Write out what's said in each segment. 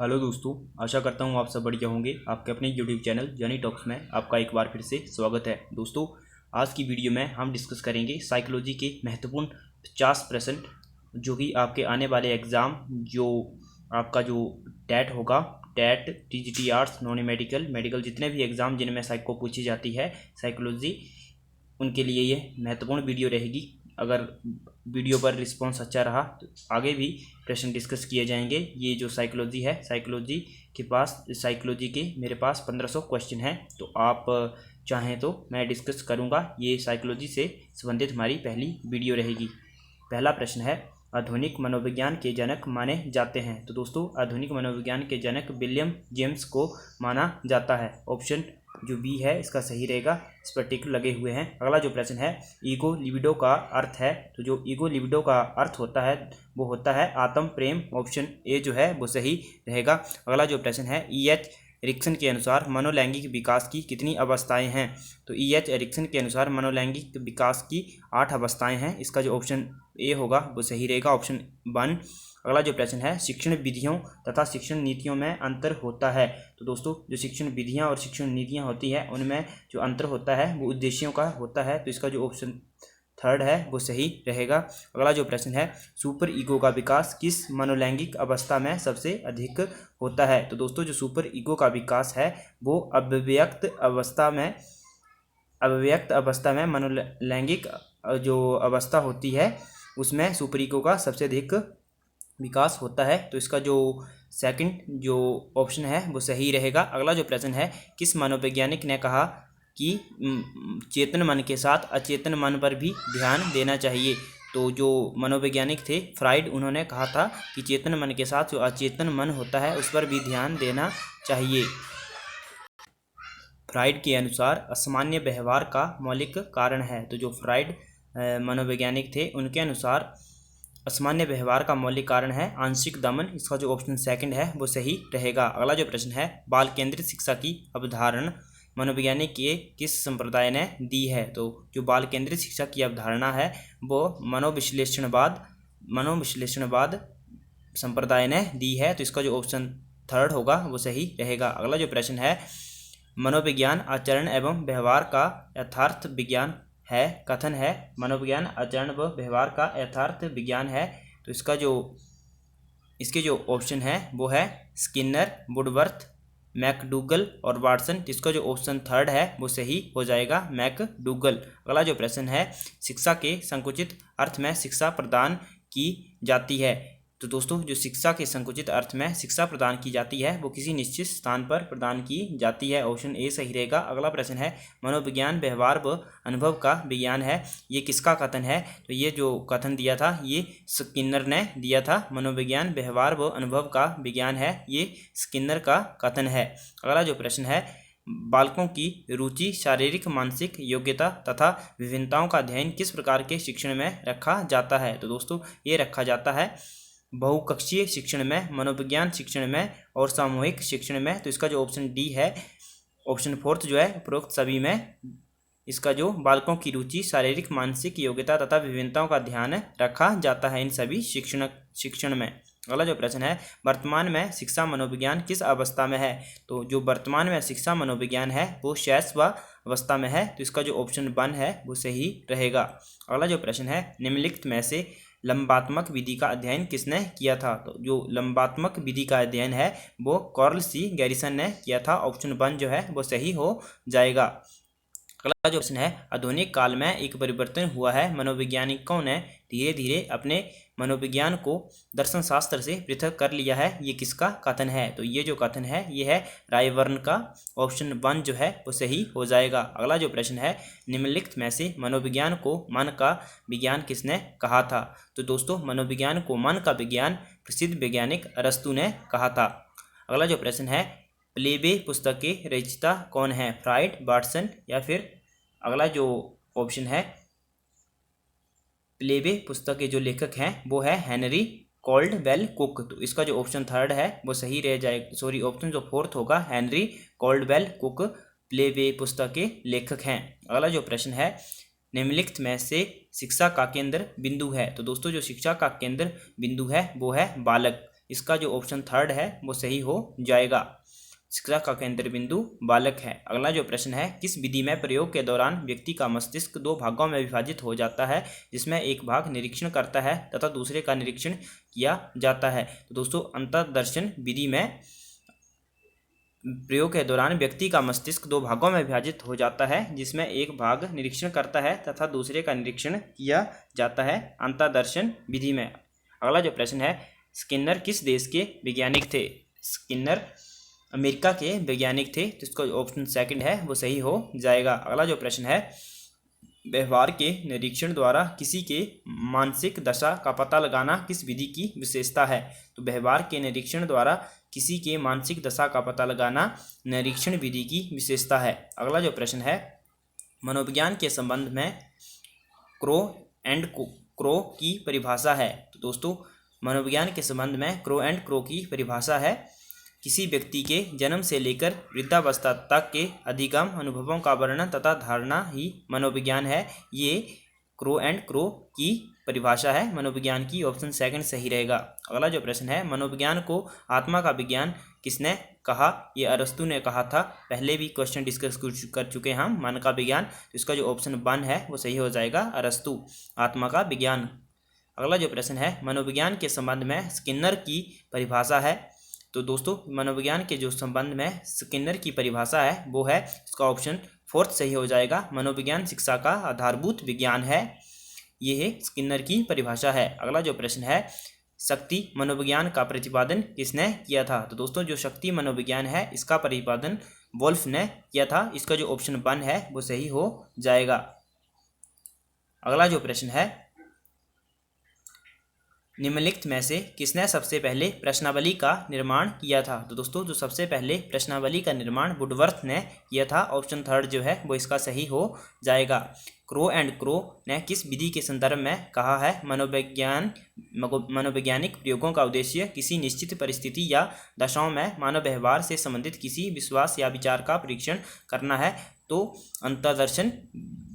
Hello दोस्तों, आशा करता हूँ आप सब बढ़िया होंगे। आपके अपने यूट्यूब चैनल जनी टॉक्स में आपका एक बार फिर से स्वागत है। दोस्तों, आज की वीडियो में हम डिस्कस करेंगे साइकोलॉजी के महत्वपूर्ण 50 प्रश्न जो कि आपके आने वाले एग्ज़ाम जो आपका जो टैट होगा, TET, TGT arts, non medical, medical जितने भी एग्ज़ाम जिनमें साइको पूछी जाती है साइकोलॉजी, उनके लिए ये महत्वपूर्ण वीडियो रहेगी। अगर वीडियो पर रिस्पांस अच्छा रहा तो आगे भी प्रश्न डिस्कस किए जाएंगे। ये जो साइकोलॉजी है, साइकोलॉजी के मेरे पास 1500 क्वेश्चन हैं, तो आप चाहें तो मैं डिस्कस करूंगा। ये साइकोलॉजी से संबंधित हमारी पहली वीडियो रहेगी। पहला प्रश्न है, आधुनिक मनोविज्ञान के जनक माने जाते हैं। तो दोस्तों, आधुनिक मनोविज्ञान के जनक विलियम जेम्स को माना जाता है। ऑप्शन जो बी है इसका सही रहेगा, इस पर टिक लगे हुए हैं। अगला जो प्रश्न है, ईगो लिबिडो का अर्थ है। तो जो ईगो लिबिडो का अर्थ होता है वो होता है आत्म प्रेम। ऑप्शन ए जो है वो सही रहेगा। अगला जो प्रश्न है, E.H. एरिक्सन के अनुसार मनोलैंगिक विकास की कितनी अवस्थाएं हैं। तो E.H. एरिक्सन के अनुसार मनोलैंगिक विकास की 8 अवस्थाएं हैं। इसका जो ऑप्शन ए होगा वो सही रहेगा, ऑप्शन 1। अगला जो प्रश्न है, शिक्षण विधियों तथा शिक्षण नीतियों में अंतर होता है। तो दोस्तों, जो शिक्षण विधियां और शिक्षण नीतियां होती है उनमें जो अंतर होता है वो उद्देश्यों का होता है। तो इसका जो ऑप्शन 3 है वो सही रहेगा। अगला जो प्रश्न है, सुपर ईगो का विकास किस मनोलैंगिक अवस्था में सबसे अधिक होता है। तो दोस्तों, जो सुपर ईगो का विकास है वो अव्यक्त अवस्था में मनोलैंगिक जो अवस्था होती है उसमें सुपर ईगो का सबसे अधिक विकास होता है। तो इसका जो सेकंड जो ऑप्शन है वो सही रहेगा। अगला जो प्रश्न है, किस मनोवैज्ञानिक ने कहा कि चेतन मन के साथ अचेतन मन पर भी ध्यान देना चाहिए। तो जो मनोवैज्ञानिक थे फ्राइड, उन्होंने कहा था कि चेतन मन के साथ जो अचेतन मन होता है उस पर भी ध्यान देना चाहिए। फ्राइड के अनुसार असामान्य व्यवहार का मौलिक कारण है। तो जो फ्राइड मनोवैज्ञानिक थे उनके अनुसार असामान्य व्यवहार का मौलिक कारण है आंशिक दमन। इसका जो ऑप्शन सेकंड है वो सही रहेगा। अगला जो प्रश्न है, बाल केंद्रित शिक्षा की अवधारणा मनोवैज्ञानिक के किस संप्रदाय ने दी है। तो जो बाल केंद्रित शिक्षा की अवधारणा है वो मनोविश्लेषणवाद संप्रदाय ने दी है। तो इसका जो ऑप्शन 3 होगा वो सही रहेगा। अगला जो प्रश्न है, मनोविज्ञान आचरण एवं व्यवहार का यथार्थ विज्ञान है। कथन है मनोविज्ञान आचरण व व्यवहार का यथार्थ विज्ञान है। तो इसके जो ऑप्शन है वो है स्किनर, वुडवर्थ, मैकडूगल और वाटसन। इसका जो ऑप्शन 3 है वो सही हो जाएगा, मैकडूगल। अगला जो प्रश्न है, शिक्षा के संकुचित अर्थ में शिक्षा प्रदान की जाती है। तो दोस्तों, जो शिक्षा के संकुचित अर्थ में शिक्षा प्रदान की जाती है वो किसी निश्चित स्थान पर प्रदान की जाती है। ऑप्शन ए सही रहेगा। अगला प्रश्न है, मनोविज्ञान व्यवहार व अनुभव का विज्ञान है। ये किसका कथन है। तो ये जो कथन दिया था ये स्किनर ने दिया था। मनोविज्ञान व्यवहार व अनुभव का विज्ञान है, ये स्किनर का कथन है। अगला जो प्रश्न है, बालकों की रुचि, शारीरिक मानसिक योग्यता तथा विभिन्नताओं का अध्ययन किस प्रकार के शिक्षण में रखा जाता है। तो दोस्तों, ये रखा जाता है बहुकक्षीय शिक्षण में, मनोविज्ञान शिक्षण में और सामूहिक शिक्षण में। तो इसका जो ऑप्शन डी है, ऑप्शन 4 जो है उपरोक्त सभी में इसका जो बालकों की रुचि, शारीरिक मानसिक योग्यता तथा विभिन्नताओं का ध्यान रखा जाता है इन सभी शिक्षण में। अगला जो प्रश्न है, वर्तमान में शिक्षा मनोविज्ञान किस अवस्था में है। तो जो वर्तमान में शिक्षा मनोविज्ञान है वो शैशव अवस्था में है। तो इसका जो ऑप्शन 1 है वो सही रहेगा। अगला जो प्रश्न है, निम्नलिखित में से लंबात्मक विधि का अध्ययन किसने किया था। तो जो लंबात्मक विधि का अध्ययन है वो कार्ल सी गैरिसन ने किया था। ऑप्शन 1 जो है वो सही हो जाएगा। अगला जो प्रश्न है, आधुनिक काल में एक परिवर्तन हुआ है। मनोवैज्ञानिकों ने धीरे धीरे अपने मनोविज्ञान को दर्शन शास्त्र से पृथक कर लिया है। ये किसका कथन है। तो ये जो कथन है ये है रायबर्न का। ऑप्शन 1 जो है वो सही हो जाएगा। अगला जो प्रश्न है, निम्नलिखित में से मनोविज्ञान को मन का विज्ञान किसने कहा था। तो दोस्तों, मनोविज्ञान को मन का विज्ञान प्रसिद्ध वैज्ञानिक अरस्तु ने कहा था। अगला जो प्रश्न है, प्लेबे पुस्तक के रचयिता कौन है, फ्राइड, वाटसन या फिर अगला जो ऑप्शन है, प्लेबे पुस्तक के जो लेखक हैं वो है हेनरी कॉल्डवेल कुक। तो इसका जो ऑप्शन 3 है वो सही रह जाएगा। सॉरी, ऑप्शन जो 4 होगा, हेनरी कॉल्डवेल कुक प्लेबे पुस्तक के लेखक हैं। अगला जो प्रश्न है, निम्नलिखित में से शिक्षा का केंद्र बिंदु है। तो दोस्तों, जो शिक्षा का केंद्र बिंदु है वो है बालक। इसका जो ऑप्शन थर्ड है वो सही हो जाएगा। शिक्षा का केंद्र बिंदु बालक है। अगला जो प्रश्न है, किस विधि में प्रयोग के दौरान व्यक्ति का मस्तिष्क दो भागों में विभाजित हो जाता है, जिसमें एक भाग निरीक्षण करता है तथा दूसरे का निरीक्षण किया जाता है। तो दोस्तों अंतर्दर्शन विधि में प्रयोग के दौरान व्यक्ति का मस्तिष्क दो भागों में विभाजित हो जाता है, जिसमें एक भाग निरीक्षण करता है तथा दूसरे का निरीक्षण किया जाता है अंतर्दर्शन विधि में। अगला जो प्रश्न है, स्किनर किस देश के वैज्ञानिक थे? स्किनर अमेरिका के वैज्ञानिक थे, तो इसका ऑप्शन सेकंड है वो सही हो जाएगा। अगला जो प्रश्न है, व्यवहार के निरीक्षण द्वारा किसी के मानसिक दशा का पता लगाना किस विधि की विशेषता है? तो व्यवहार के निरीक्षण द्वारा किसी के मानसिक दशा का पता लगाना निरीक्षण विधि की विशेषता है। अगला जो प्रश्न है, मनोविज्ञान के संबंध में क्रो एंड क्रो की परिभाषा है। तो दोस्तों मनोविज्ञान के संबंध में क्रो एंड क्रो की परिभाषा है, किसी व्यक्ति के जन्म से लेकर वृद्धावस्था तक के अधिगम अनुभवों का वर्णन तथा धारणा ही मनोविज्ञान है। ये क्रो एंड क्रो की परिभाषा है मनोविज्ञान की। ऑप्शन सेकंड सही रहेगा। अगला जो प्रश्न है, मनोविज्ञान को आत्मा का विज्ञान किसने कहा? ये अरस्तु ने कहा था। पहले भी क्वेश्चन डिस्कस कर चुके हैं हम मन का विज्ञान, तो इसका जो ऑप्शन 1 है वो सही हो जाएगा, अरस्तु, आत्मा का विज्ञान। अगला जो प्रश्न है, मनोविज्ञान के संबंध में स्किनर की परिभाषा है। तो दोस्तों मनोविज्ञान के जो संबंध में स्किनर की परिभाषा है वो है, इसका ऑप्शन 4 सही हो जाएगा, मनोविज्ञान शिक्षा का आधारभूत विज्ञान है। ये है स्किनर की परिभाषा है। अगला जो प्रश्न है, शक्ति मनोविज्ञान का प्रतिपादन किसने किया था? तो दोस्तों जो शक्ति मनोविज्ञान है इसका प्रतिपादन वोल्फ ने किया था। इसका जो ऑप्शन 1 है वो सही हो जाएगा। अगला जो प्रश्न है, निम्नलिखित में से किसने सबसे पहले प्रश्नावली का निर्माण किया था? तो दोस्तों जो सबसे पहले प्रश्नावली का निर्माण वुडवर्थ ने किया था। ऑप्शन 3 जो है वो इसका सही हो जाएगा। क्रो एंड क्रो ने किस विधि के संदर्भ में कहा है? मनोवैज्ञानिक प्रयोगों का उद्देश्य किसी निश्चित परिस्थिति या दशाओं में मानव व्यवहार से संबंधित किसी विश्वास या विचार का परीक्षण करना है। तो अंतर्दर्शन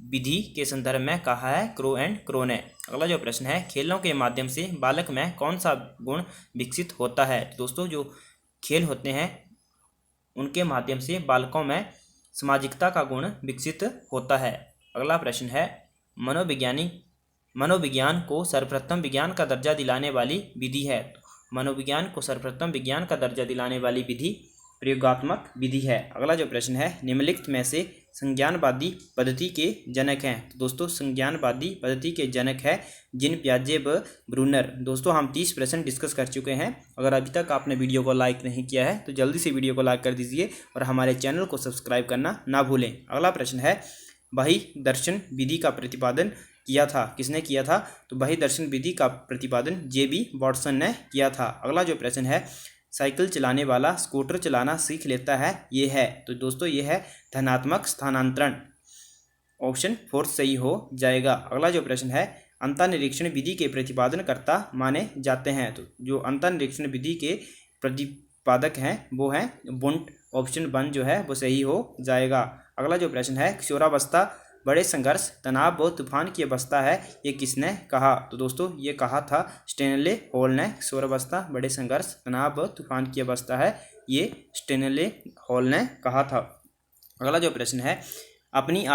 विधि के संदर्भ में कहा है क्रो एंड क्रो ने। अगला जो प्रश्न है, खेलों के माध्यम से बालक में कौन सा गुण विकसित होता है? तो दोस्तों जो खेल होते हैं उनके माध्यम से बालकों में सामाजिकता का गुण विकसित होता है। अगला प्रश्न है, मनोविज्ञान को सर्वप्रथम विज्ञान का दर्जा दिलाने वाली विधि है। मनोविज्ञान को सर्वप्रथम विज्ञान का दर्जा दिलाने वाली विधि प्रयोगात्मक विधि है। अगला जो प्रश्न है, निम्नलिखित में से संज्ञानवादी पद्धति के जनक हैं? तो दोस्तों संज्ञानवादी पद्धति के जनक है जीन पियाजे व ब्रूनर। दोस्तों हम 30 प्रश्न डिस्कस कर चुके हैं। अगर अभी तक आपने वीडियो को लाइक नहीं किया है तो जल्दी से वीडियो को लाइक कर दीजिए और हमारे चैनल को सब्सक्राइब करना ना भूलें। अगला प्रश्न है, बाह्य दर्शन विधि का प्रतिपादन किया था, किसने किया था? तो बाह्य दर्शन विधि का प्रतिपादन जे.बी. वाटसन ने किया था। अगला जो प्रश्न है, साइकिल चलाने वाला स्कूटर चलाना सीख लेता है, ये है? तो दोस्तों ये है धनात्मक स्थानांतरण। ऑप्शन 4 सही हो जाएगा। अगला जो प्रश्न है, अंतर्निरीक्षण विधि के प्रतिपादनकर्ता माने जाते हैं? तो जो अंतर्निरीक्षण विधि के प्रतिपादक हैं वो हैं वुंट। ऑप्शन 1 जो है वो सही हो जाएगा। अगला जो प्रश्न है, किशोरावस्था बड़े संघर्ष, तनाव व तूफान की अवस्था है, ये किसने कहा? तो दोस्तों ये कहा था स्टेनले हॉल ने। किशोरावस्था बड़े संघर्ष, तनाव व तूफान की अवस्था है, ये स्टेनले हॉल ने कहा था। अगला जो प्रश्न है, अपनी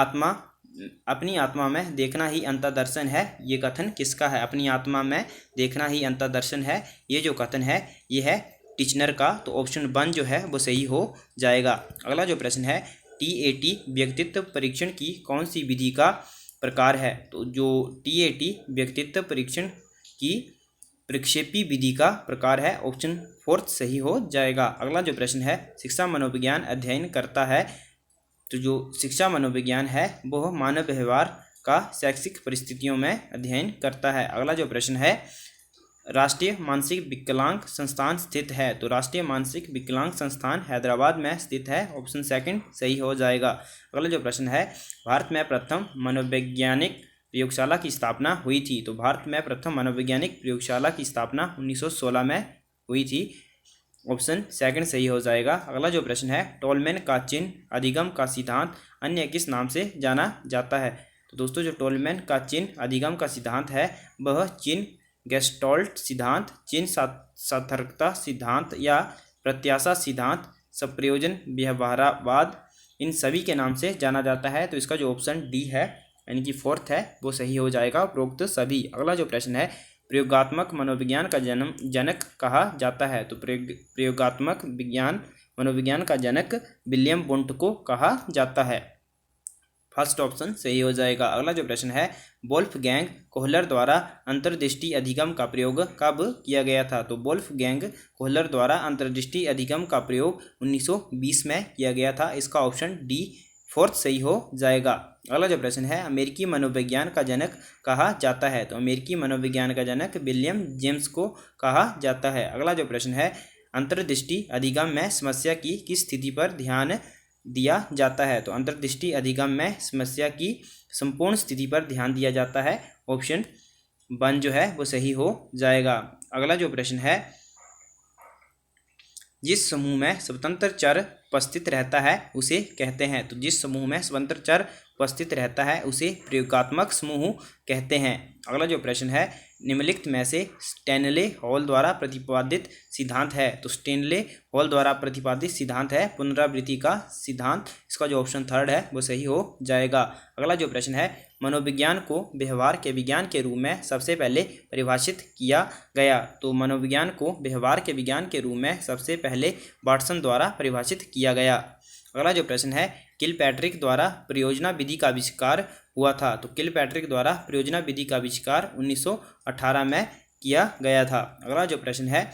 आत्मा में देखना ही अंतर्दर्शन है, ये कथन किसका है? अपनी आत्मा में देखना ही अंतर्दर्शन है, ये जो कथन है ये है टिचनर का। तो ऑप्शन 1 जो है वो सही हो जाएगा। अगला जो प्रश्न है, टीएटी व्यक्तित्व परीक्षण की कौन सी विधि का प्रकार है? तो जो टीएटी व्यक्तित्व परीक्षण की प्रक्षेपी विधि का प्रकार है। ऑप्शन 4 सही हो जाएगा। अगला जो प्रश्न है, शिक्षा मनोविज्ञान अध्ययन करता है? तो जो शिक्षा मनोविज्ञान है वह मानव व्यवहार का शैक्षिक परिस्थितियों में अध्ययन करता है। अगला जो प्रश्न है, राष्ट्रीय मानसिक विकलांग संस्थान स्थित है? तो राष्ट्रीय मानसिक विकलांग संस्थान हैदराबाद में स्थित है। ऑप्शन 2 सही हो जाएगा। अगला जो प्रश्न है, भारत में प्रथम मनोवैज्ञानिक प्रयोगशाला की स्थापना हुई थी? तो भारत में प्रथम मनोवैज्ञानिक प्रयोगशाला की स्थापना 1916 में हुई थी। ऑप्शन 2 सही हो जाएगा। अगला जो प्रश्न है, टोलमैन का चिन्ह अधिगम का सिद्धांत अन्य किस नाम से जाना जाता है? तो दोस्तों जो टोलमैन का चिन्ह अधिगम का सिद्धांत है वह चिन्ह गेस्टोल्ट सिद्धांत, चिन्ह सार्थकता सिद्धांत या प्रत्याशा सिद्धांत, सप्रयोजन व्यवहारवाद, इन सभी के नाम से जाना जाता है। तो इसका जो ऑप्शन डी है यानी कि फोर्थ है वो सही हो जाएगा, उपरोक्त सभी। अगला जो प्रश्न है, प्रयोगात्मक मनोविज्ञान का जनक कहा जाता है। तो प्रयोगात्मक मनोविज्ञान का जनक विलियम वुंट को कहा जाता है। फर्स्ट ऑप्शन सही हो जाएगा। अगला जो प्रश्न है, वोल्फगैंग कोहलर द्वारा अंतर्दृष्टि अधिगम का प्रयोग कब किया गया था। तो वोल्फगैंग कोहलर द्वारा अंतर्दृष्टि अधिगम का प्रयोग 1920 में किया गया था। इसका ऑप्शन डी फोर्थ सही हो जाएगा। अगला जो प्रश्न है, अमेरिकी मनोविज्ञान का जनक कहा जाता है। तो अमेरिकी मनोविज्ञान का जनक विलियम जेम्स को कहा जाता है। अगला जो प्रश्न है, अंतर्दृष्टि अधिगम में समस्या की किस स्थिति पर ध्यान दिया जाता है। तो अंतर्दृष्टि अधिगम में समस्या की संपूर्ण स्थिति पर ध्यान दिया जाता है। ऑप्शन 1 जो है वो सही हो जाएगा। अगला जो प्रश्न है, जिस समूह में स्वतंत्र चर उपस्थित रहता है उसे कहते हैं। तो जिस समूह में स्वतंत्र चर उपस्थित रहता है उसे प्रयोगात्मक समूह कहते हैं। अगला जो प्रश्न है, निम्नलिखित में से स्टैनले हॉल द्वारा प्रतिपादित सिद्धांत है। तो स्टैनले हॉल द्वारा प्रतिपादित सिद्धांत है पुनरावृत्ति का सिद्धांत। इसका जो ऑप्शन 3 है वो सही हो जाएगा। अगला जो प्रश्न है, मनोविज्ञान को व्यवहार के विज्ञान के रूप में सबसे पहले परिभाषित किया गया। तो मनोविज्ञान को व्यवहार के विज्ञान के रूप में सबसे पहले वाटसन द्वारा परिभाषित किया गया। अगला जो प्रश्न है, किलपैट्रिक द्वारा परियोजना विधि का आविष्कार हुआ था। तो किलपैट्रिक द्वारा परियोजना विधि का आविष्कार 1918 में किया गया था। अगला जो प्रश्न है,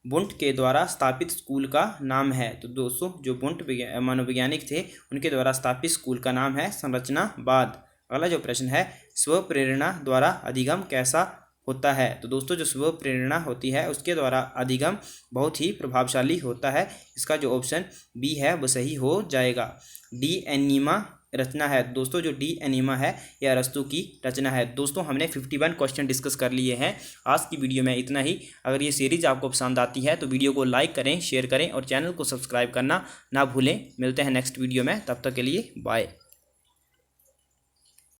वुंट के द्वारा स्थापित स्कूल का नाम है। तो दोस्तों जो वुंट मनोवैज्ञानिक थे उनके द्वारा स्थापित स्कूल का नाम है संरचनावाद। अगला जो प्रश्न है, स्व प्रेरणा द्वारा अधिगम कैसा होता है। तो दोस्तों जो स्व प्रेरणा होती है उसके द्वारा अधिगम बहुत ही प्रभावशाली होता है। इसका जो ऑप्शन बी है वो सही हो जाएगा। डी एनीमा रचना है। दोस्तों जो डी एनीमा है यह अरस्तु की रचना है। दोस्तों हमने 51 क्वेश्चन डिस्कस कर लिए हैं आज की वीडियो में, इतना ही। अगर ये सीरीज आपको पसंद आती है तो वीडियो को लाइक करें, शेयर करें और चैनल को सब्सक्राइब करना ना भूलें। मिलते हैं नेक्स्ट वीडियो में, तब तक के लिए बाय।